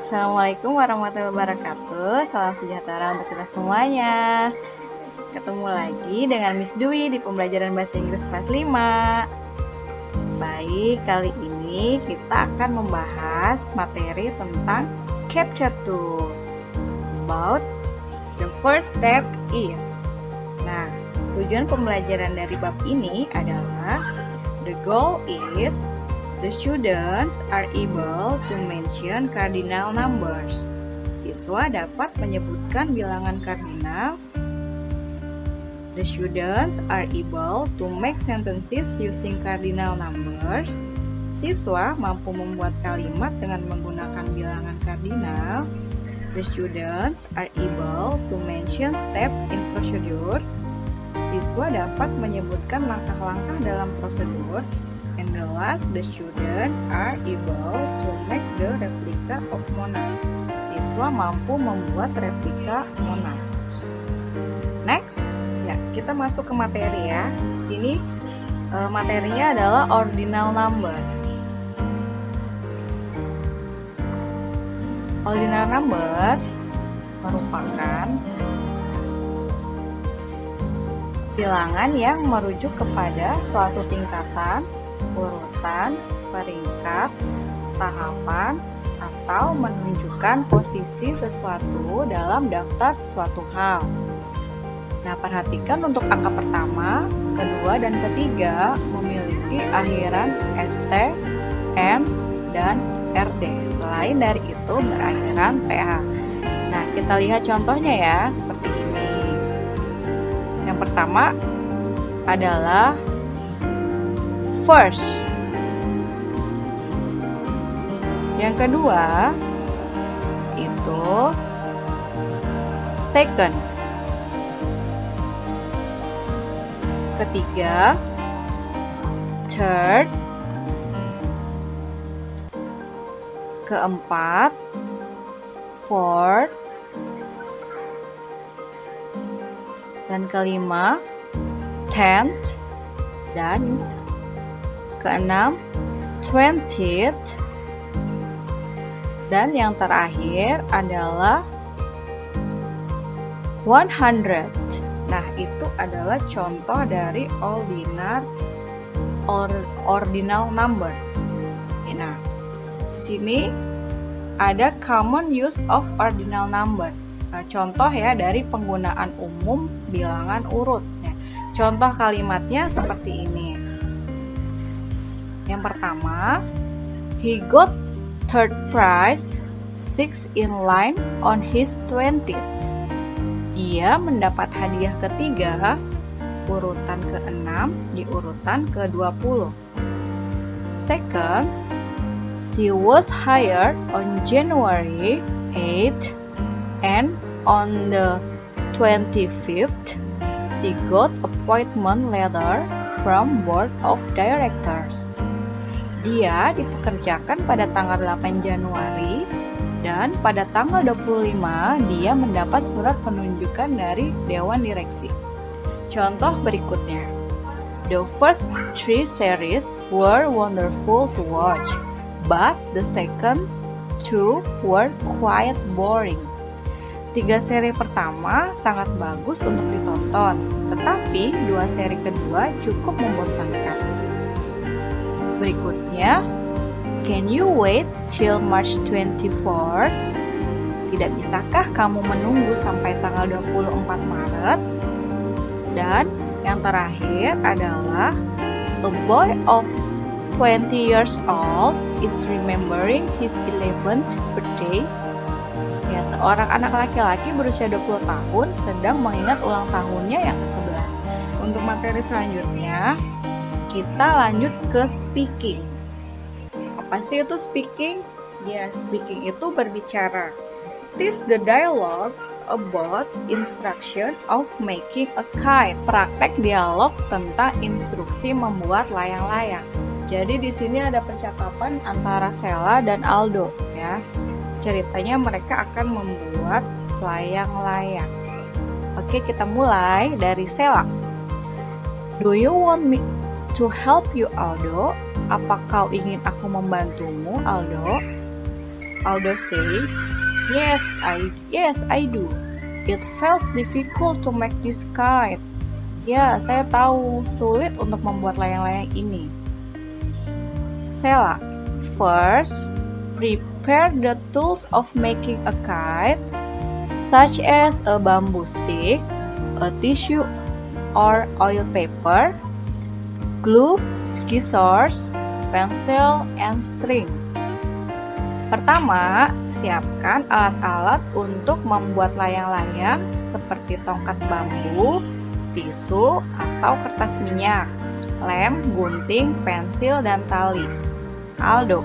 Assalamualaikum warahmatullahi wabarakatuh. Salam sejahtera untuk kita semuanya. Ketemu lagi dengan Miss Dwi di pembelajaran bahasa Inggris kelas 5. Baik, kali ini kita akan membahas materi tentang Chapter 2 about the first step is. Nah, tujuan pembelajaran dari bab ini adalah the goal is the students are able to mention cardinal numbers. Siswa dapat menyebutkan bilangan kardinal. The students are able to make sentences using cardinal numbers. Siswa mampu membuat kalimat dengan menggunakan bilangan kardinal. The students are able to mention step in procedure. Siswa dapat menyebutkan langkah-langkah dalam prosedur. And the last, the students are able to make the replica of Monas. Siswa mampu membuat replika Monas. Next, ya kita masuk ke materi ya. Sini materinya adalah ordinal number. Ordinal number merupakan bilangan yang merujuk kepada suatu tingkatan, urutan, peringkat, tahapan, atau menunjukkan posisi sesuatu dalam daftar suatu hal. Nah, perhatikan untuk angka pertama, kedua, dan ketiga memiliki akhiran ST, M, dan RD. Selain dari itu berakhiran TH. Nah, kita lihat contohnya ya, seperti ini. Yang pertama adalah first. Yang kedua itu second. Ketiga third. Keempat fourth. Dan kelima tenth. Dan keenam 20th. Dan yang terakhir adalah 100. Nah, itu adalah contoh dari ordinal number. Nah, di sini ada common use of ordinal number. Nah, contoh ya dari penggunaan umum bilangan urut. Nah, contoh kalimatnya seperti ini. Yang pertama, he got third prize, 6 in line on his 20th. Dia mendapat hadiah ketiga, urutan ke-6 di urutan ke-20. Second, she was hired on January 8th, and on the 25th, she got appointment letter from board of directors. Dia dipekerjakan pada tanggal 8 Januari dan pada tanggal 25 dia mendapat surat penunjukan dari Dewan Direksi. Contoh berikutnya. The first 3 series were wonderful to watch, but the second 2 were quite boring. 3 seri pertama sangat bagus untuk ditonton, tetapi 2 seri kedua cukup membosankan. Berikutnya, can you wait till March 24? Tidak bisakah kamu menunggu sampai tanggal 24 Maret? Dan yang terakhir adalah a boy of 20 years old is remembering his 11th birthday. Ya, seorang anak laki-laki berusia 20 tahun sedang mengingat ulang tahunnya yang ke-11. Untuk materi selanjutnya, kita lanjut ke speaking. Apa sih itu speaking? Ya, speaking itu berbicara. It is the dialogues about instruction of making a kite. Praktek dialog tentang instruksi membuat layang-layang. Jadi di sini ada percakapan antara Sheila dan Aldo ya. Ceritanya mereka akan membuat layang-layang. Oke, kita mulai dari Sheila. Do you want me to help you, Aldo? Apa kau ingin aku membantumu, Aldo? Aldo say. Yes, I do. It feels difficult to make this kite. Ya, saya tahu sulit untuk membuat layang-layang ini. Stella, first, prepare the tools of making a kite, such as a bamboo stick, a tissue or oil paper, glue, scissors, pencil, and string. Pertama, siapkan alat-alat untuk membuat layang-layang seperti tongkat bambu, tisu, atau kertas minyak, lem, gunting, pensil, dan tali. Aldo,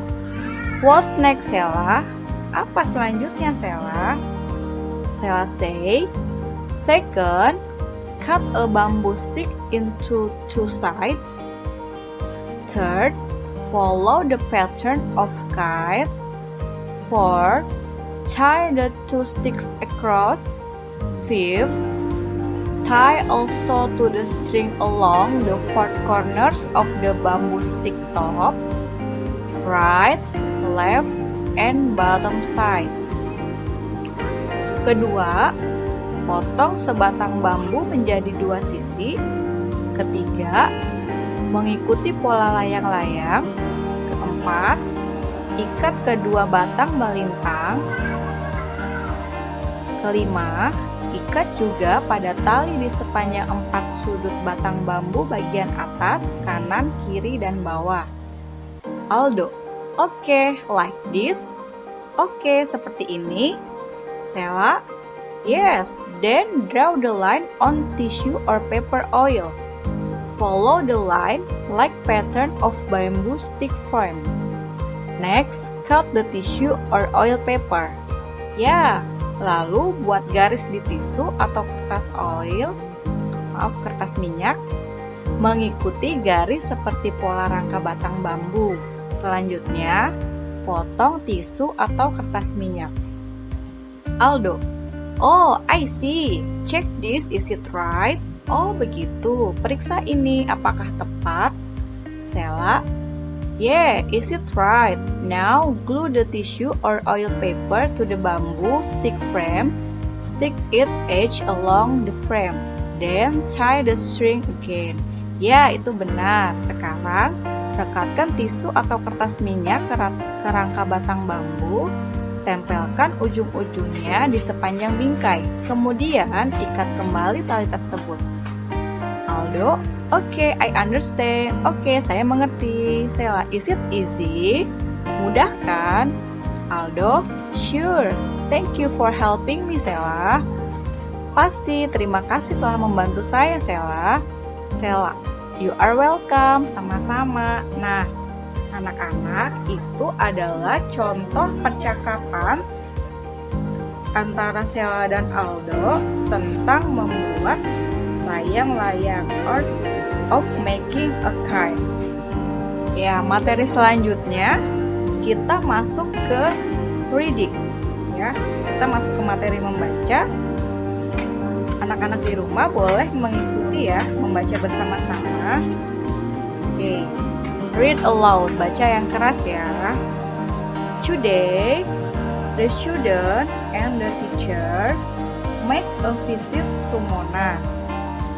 what's next, Stella? Apa selanjutnya, Stella? Stella say, second, cut a bamboo stick into two sides. Third, follow the pattern of kite. 4. Tie the two sticks across. 5th, tie also to the string along the four corners of the bamboo stick top, right, left, and bottom side. Kedua, potong sebatang bambu menjadi dua sisi. Ketiga, mengikuti pola layang-layang. Keempat, ikat kedua batang melintang. Kelima, ikat juga pada tali di sepanjang 4 sudut batang bambu bagian atas, kanan, kiri, dan bawah. Aldo, okay, like this. Oke, seperti ini. Stella, yes, then draw the line on tissue or paper oil. Follow the line like pattern of bamboo stick frame. Next, cut the tissue or oil paper. Ya, lalu buat garis di tisu atau kertas minyak, mengikuti garis seperti pola rangka batang bambu. Selanjutnya, potong tisu atau kertas minyak. Aldo, oh, I see. Check this, is it right? Oh, begitu. Periksa ini, apakah tepat? Stella, yeah, is it right? Now, glue the tissue or oil paper to the bamboo stick frame. Stick it edge along the frame. Then, tie the string again. Ya, itu benar. Sekarang, rekatkan tisu atau kertas minyak ke rangka batang bambu. Tempelkan ujung-ujungnya di sepanjang bingkai. Kemudian, ikat kembali tali tersebut. Aldo, okay, I understand. Oke, saya mengerti. Stella, is it easy? Mudah kan? Aldo, sure. Thank you for helping me, Stella. Pasti, terima kasih telah membantu saya, Stella. Stella, you are welcome. Sama-sama. Nah, anak-anak, itu adalah contoh percakapan antara Stella dan Aldo tentang membuat layang-layang, art of making a kite. Ya, materi selanjutnya kita masuk ke reading. Ya, kita masuk ke materi membaca. Anak-anak di rumah boleh mengikuti ya, membaca bersama-sama. Oke. Read aloud, baca yang keras ya. Today, the student and the teacher make a visit to Monas.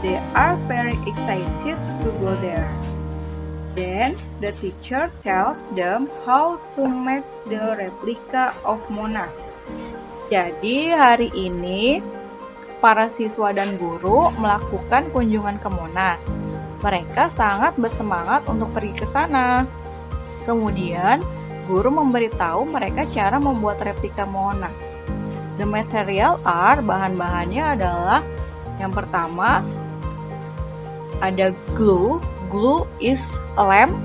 They are very excited to go there. Then, the teacher tells them how to make the replica of Monas. Jadi, hari ini para siswa dan guru melakukan kunjungan ke Monas. Mereka sangat bersemangat untuk pergi ke sana. Kemudian, guru memberitahu mereka cara membuat replika Monas. The material are, bahan-bahannya adalah yang pertama ada glue. Glue is a lem.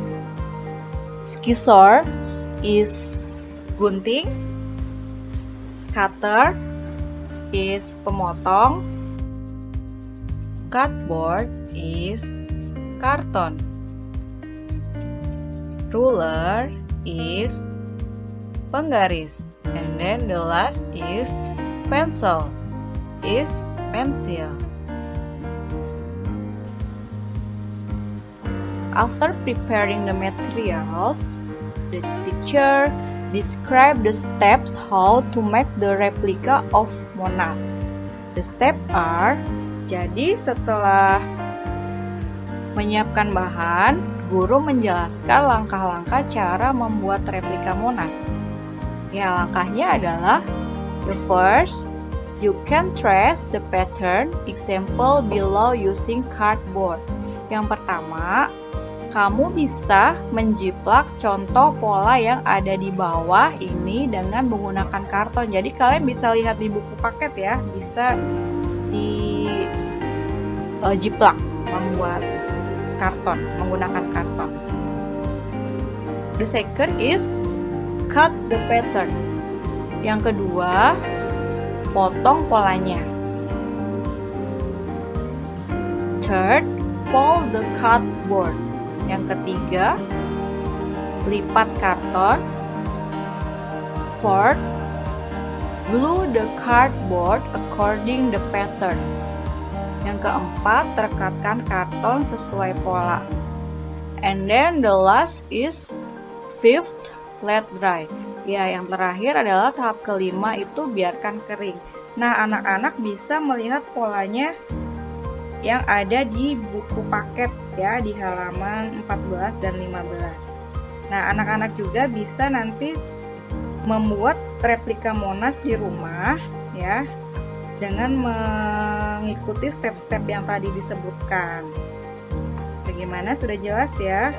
Scissors is gunting. Cutter is pemotong. Cardboard is karton. Ruler is penggaris. And then the last is pencil. Is pencil. After preparing the materials, the teacher Describe the steps how to make the replica of Monas. The steps are, jadi setelah menyiapkan bahan, guru menjelaskan langkah-langkah cara membuat replika Monas. Ya, langkahnya adalah the first, you can trace the pattern example below using cardboard. Yang pertama, kamu bisa menjiplak contoh pola yang ada di bawah ini dengan menggunakan karton. Jadi kalian bisa lihat di buku paket ya, bisa di jiplak membuat karton, menggunakan karton. The second is cut the pattern. Yang kedua, potong polanya. Third, fold the cardboard. Yang ketiga, lipat karton. Fourth, glue the cardboard according the pattern. Yang keempat, rekatkan karton sesuai pola. And then the last is fifth, let dry. Ya, yang terakhir adalah tahap kelima, itu biarkan kering. Nah, anak-anak bisa melihat polanya yang ada di buku paket ya, di halaman 14 dan 15. Nah, anak-anak juga bisa nanti membuat replika Monas di rumah ya, dengan mengikuti step-step yang tadi disebutkan. Bagaimana, sudah jelas ya?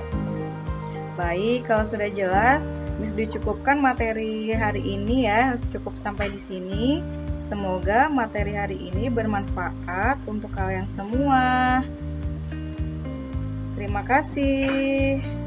Baik, kalau sudah jelas, Miss cukupkan materi hari ini ya, cukup sampai di sini. Semoga materi hari ini bermanfaat untuk kalian semua. Terima kasih.